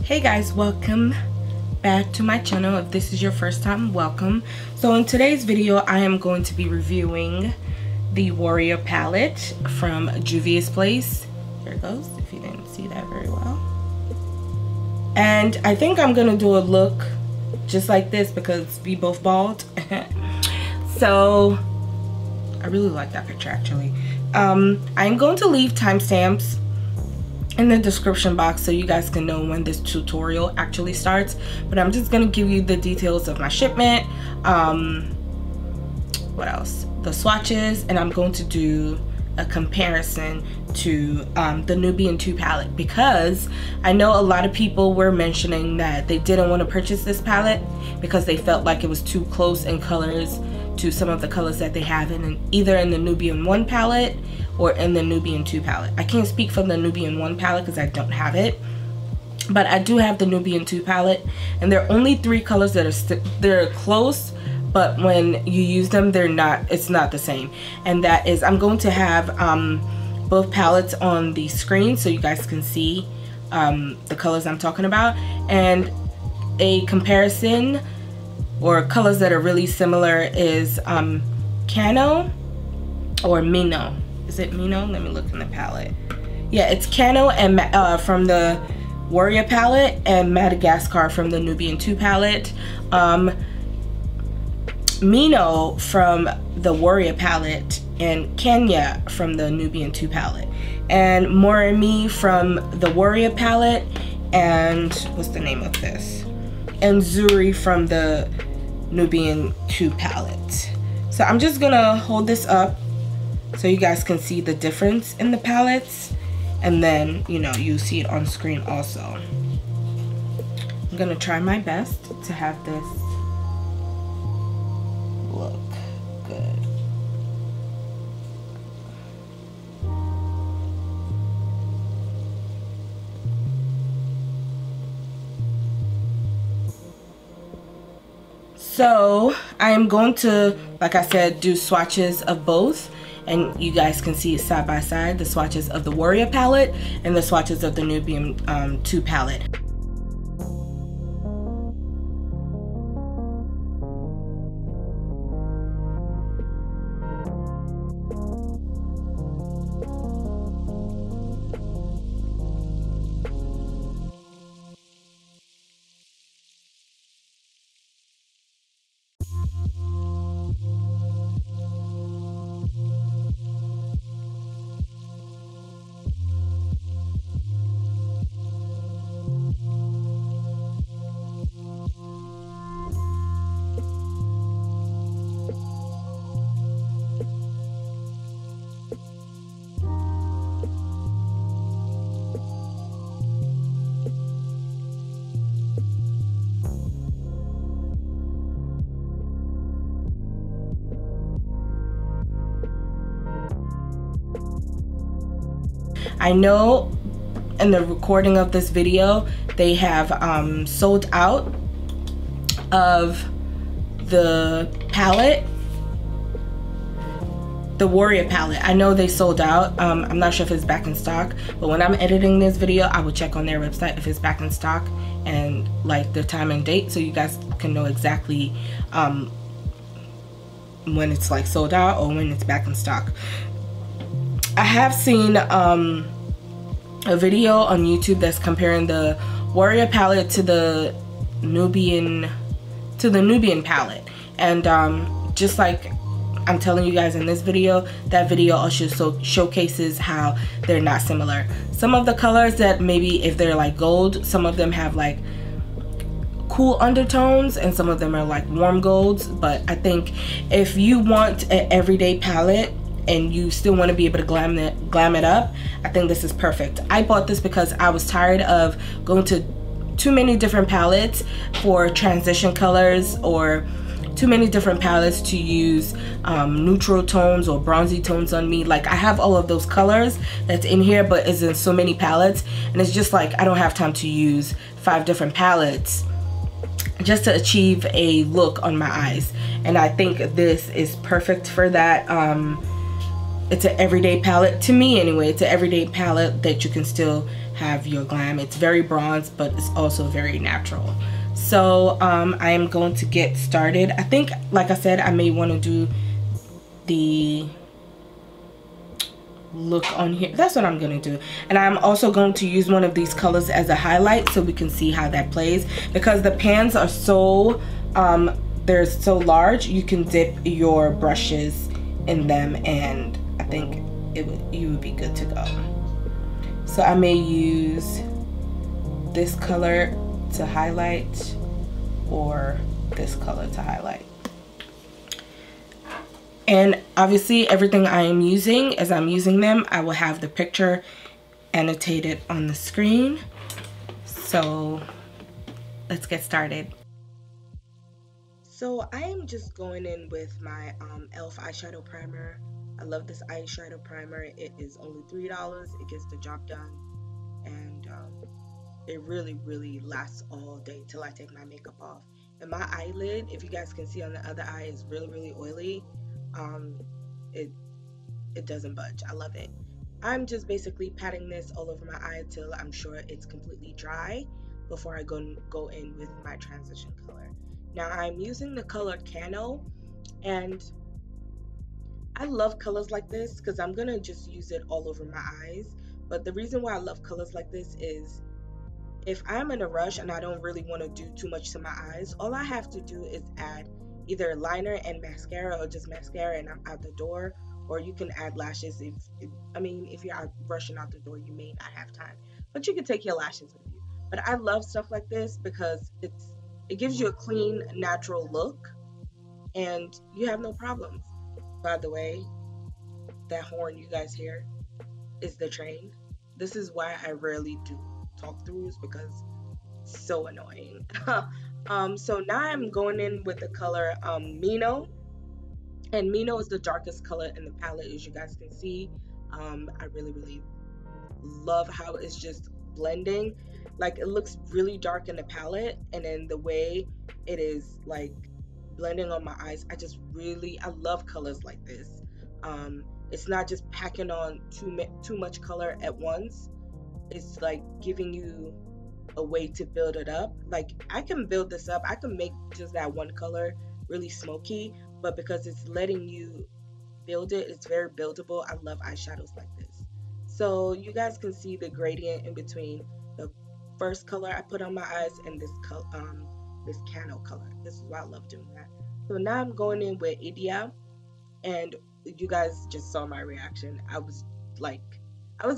Hey guys, welcome back to my channel. If this is your first time, welcome. So in today's video I am going to be reviewing the Warrior palette from Juvia's Place. Here it goes, if you didn't see that very well. And I think I'm gonna do a look just like this because we both bald. So I really like that picture actually. I'm going to leave timestamps in the description box so you guys can know when this tutorial actually starts, but I'm just gonna give you the details of my shipment, what else, the swatches, and I'm going to do a comparison to the Nubian 2 palette, because I know a lot of people were mentioning that they didn't want to purchase this palette because they felt like it was too close in colors to some of the colors that they have in either in the Nubian 1 palette or in the Nubian 2 palette. I can't speak for the Nubian 1 palette because I don't have it, but I do have the Nubian 2 palette, and there are only 3 colors that are they're close, but when you use them it's not the same. And that is, I'm going to have both palettes on the screen so you guys can see the colors I'm talking about, and a comparison or colors that are really similar is Cano or Mino. Is it Mino? Let me look in the palette. Yeah, it's Cano and from the Warrior palette, and Madagascar from the Nubian 2 palette. Mino from the Warrior palette, and Kenya from the Nubian 2 palette, and Moremi from the Warrior palette, and what's the name of this? And Zuri from the Nubian 2 palette. So I'm just gonna hold this up so you guys can see the difference in the palettes, and then you see it on screen also. I'm gonna try my best to have this look good. So I am going to, like I said, do swatches of both, and you guys can see it side by side, the swatches of the Warrior palette and the swatches of the Nubian 2 palette. I know in the recording of this video they have sold out of the palette, the Warrior palette. I know they sold out. I'm not sure if it's back in stock, but when I'm editing this video I will check on their website if it's back in stock and like the time and date, so you guys can know exactly when it's like sold out or when it's back in stock. I have seen a video on YouTube that's comparing the Warrior palette to the Nubian palette, and just like I'm telling you guys in this video, that video also showcases how they're not similar. Some of the colors that maybe if they're like gold, some of them have like cool undertones and some of them are like warm golds, but I think if you want an everyday palette and you still want to be able to glam it up, I think this is perfect. I bought this because I was tired of going to too many different palettes for transition colors, or too many different palettes to use neutral tones or bronzy tones on me. Like I have all of those colors that's in here, but it's in so many palettes, and it's just like I don't have time to use 5 different palettes just to achieve a look on my eyes. And I think this is perfect for that. It's an everyday palette, to me anyway. It's an everyday palette that you can still have your glam. It's very bronze, but it's also very natural. So I am going to get started. I think, like I said, I may want to do the look on here. That's what I'm gonna do. And I'm also going to use one of these colors as a highlight so we can see how that plays, because the pans are so they're so large, you can dip your brushes in them, and I think you would be good to go. So I may use this color to highlight or this color to highlight. And obviously everything I am using, as I'm using them, I will have the picture annotated on the screen. So let's get started. So I am just going in with my e.l.f. eyeshadow primer. I love this eyeshadow primer. It is only $3. It gets the job done, and it really lasts all day till I take my makeup off. And my eyelid, if you guys can see on the other eye, is really oily. It doesn't budge. I love it. I'm just basically patting this all over my eye till I'm sure it's completely dry before I go in with my transition color. Now I'm using the color Cano, and I love colors like this because I'm gonna just use it all over my eyes. But the reason why I love colors like this is if I'm in a rush and I don't really want to do too much to my eyes, all I have to do is add either liner and mascara, or just mascara and I'm out the door. Or you can add lashes if you're out rushing out the door, you may not have time, but you can take your lashes with you. But I love stuff like this because it gives you a clean, natural look, and you have no problems. By the way, that horn you guys hear is the train. This is why I rarely do talk throughs, because it's so annoying. So now I'm going in with the color Mino. And Mino is the darkest color in the palette, as you guys can see. I really love how it's just blending. Like, it looks really dark in the palette, and then the way it is like blending on my eyes, I love colors like this. It's not just packing on too much color at once. It's like giving you a way to build it up. Like, I can build this up, I can make just that one color really smoky, but because it's letting you build it, it's very buildable. I love eyeshadows like this. So you guys can see the gradient in between the first color I put on my eyes and this Cano color. This is why I love doing that. So now I'm going in with Idia, and you guys just saw my reaction. I was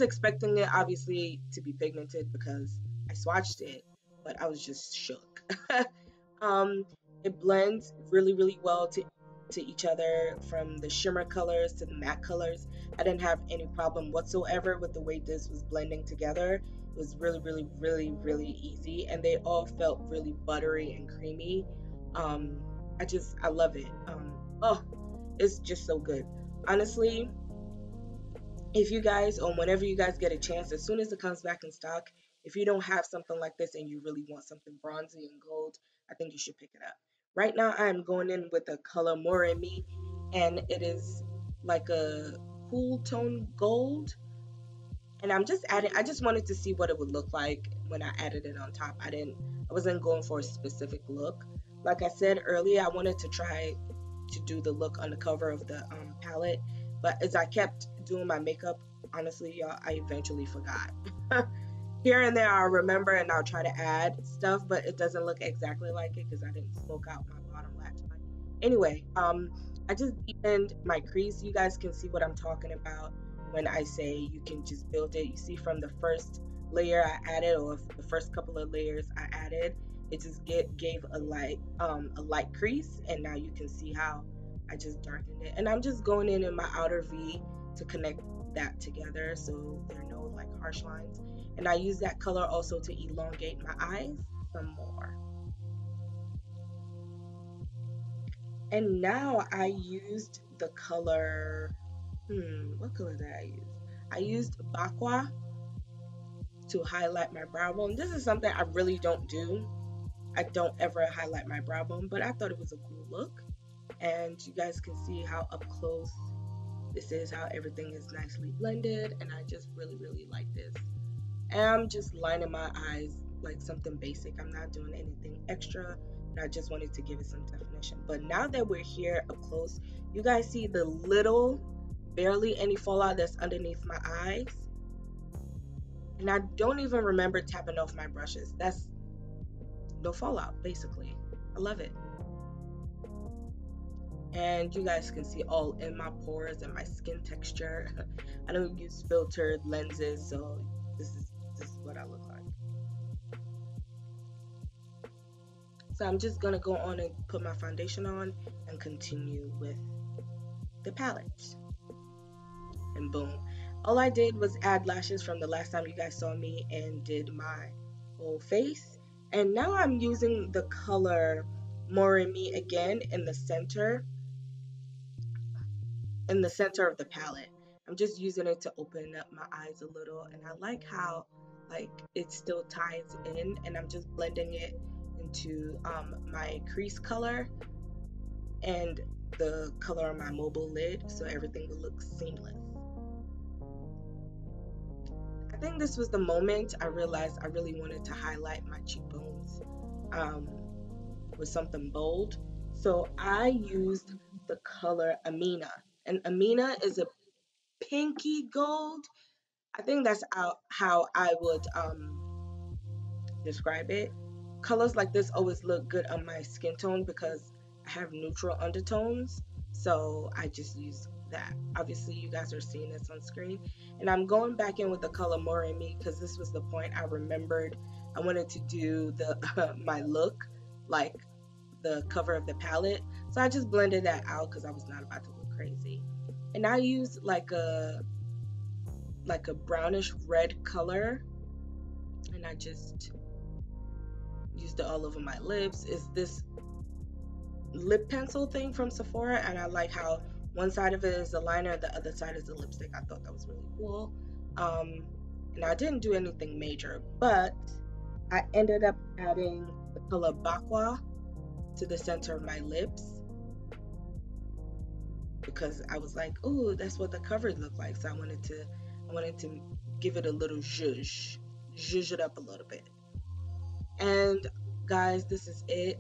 expecting it obviously to be pigmented because I swatched it, but I was just shook. It blends really well to each other, from the shimmer colors to the matte colors. I didn't have any problem whatsoever with the way this was blending together. It was really easy, and they all felt really buttery and creamy. I love it. Oh, it's just so good. Honestly, if you guys, or whenever you guys get a chance, as soon as it comes back in stock, if you don't have something like this and you really want something bronzy and gold, I think you should pick it up. Right now I'm going in with the color More in Me, and it is like a cool tone gold. And I just wanted to see what it would look like when I added it on top. I wasn't going for a specific look. Like I said earlier, I wanted to try to do the look on the cover of the palette, but as I kept doing my makeup, honestly, y'all, I eventually forgot. Here and there I'll remember and I'll try to add stuff, but it doesn't look exactly like it because I didn't smoke out my bottom lash line. Anyway, I just deepened my crease. You guys can see what I'm talking about when I say you can just build it. You see, from the first layer I added, or the first couple of layers I added, it just gave a light crease, and now you can see how I just darkened it. And I'm just going in my outer V to connect that together so there are no like harsh lines. And I use that color also to elongate my eyes some more. And now I used the color, what color did I use? I used Bakwa to highlight my brow bone. This is something I really don't do. I don't ever highlight my brow bone, but I thought it was a cool look. And you guys can see how up close this is, how everything is nicely blended, and I just really like this. And I'm just lining my eyes like something basic. I'm not doing anything extra, and I just wanted to give it some definition. But now that we're here up close, you guys see the little, barely any fallout that's underneath my eyes. And I don't even remember tapping off my brushes. That's no fallout, basically. I love it. And you guys can see all in my pores and my skin texture. I don't use filtered lenses, so this is what I look like. So I'm just gonna go on and put my foundation on and continue with the palette. And boom. All I did was add lashes from the last time you guys saw me and did my whole face. And now I'm using the color More in Me again in the center of the palette. I'm just using it to open up my eyes a little, and I like how like it still ties in, and I'm just blending it into my crease color and the color on my mobile lid, so everything will look seamless. I think this was the moment I realized I really wanted to highlight my cheekbones with something bold. So I used the color Amina, and Amina is a pinky gold. I think that's how I would describe it. Colors like this always look good on my skin tone because I have neutral undertones, so I just use that. Obviously you guys are seeing this on screen, and I'm going back in with the color More in Me because this was the point I remembered I wanted to do the my look like the cover of the palette, so I just blended that out because I was not about to look crazy. And I used like a brownish red color, and I just used it all over my lips. It's this lip pencil thing from Sephora, and I like how one side of it is a liner, the other side is a lipstick. I thought that was really cool. And I didn't do anything major, but I ended up adding the color Bakwa to the center of my lips because I was like, oh, that's what the cover looked like. So I wanted to give it a little zhuzh it up a little bit. And guys, this is it.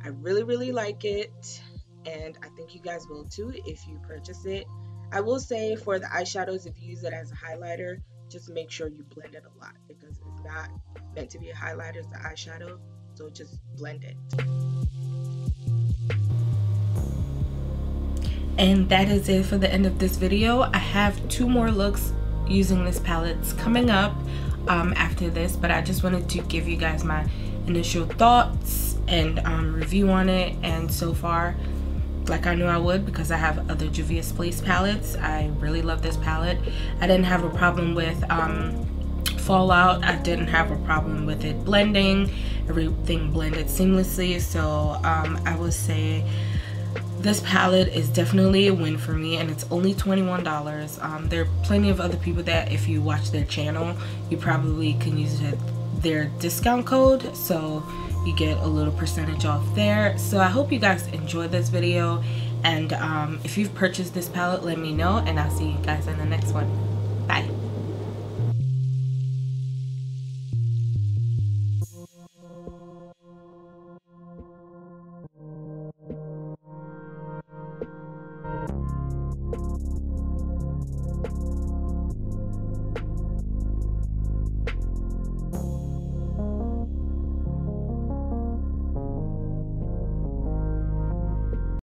I really like it, and I think you guys will too if you purchase it. I will say for the eyeshadows, if you use it as a highlighter, just make sure you blend it a lot because it's not meant to be a highlighter, it's an eyeshadow, so just blend it. And that is it for the end of this video. I have 2 more looks using this palette coming up after this, but I just wanted to give you guys my initial thoughts and review on it. And so far, like I knew I would because I have other Juvia Place palettes, I really love this palette. I didn't have a problem with fallout. I didn't have a problem with it blending. Everything blended seamlessly, so I would say this palette is definitely a win for me, and it's only $21. There are plenty of other people that if you watch their channel, you probably can use their discount code, so you get a little percentage off there. So I hope you guys enjoyed this video, and if you've purchased this palette, let me know, and I'll see you guys in the next one. Bye.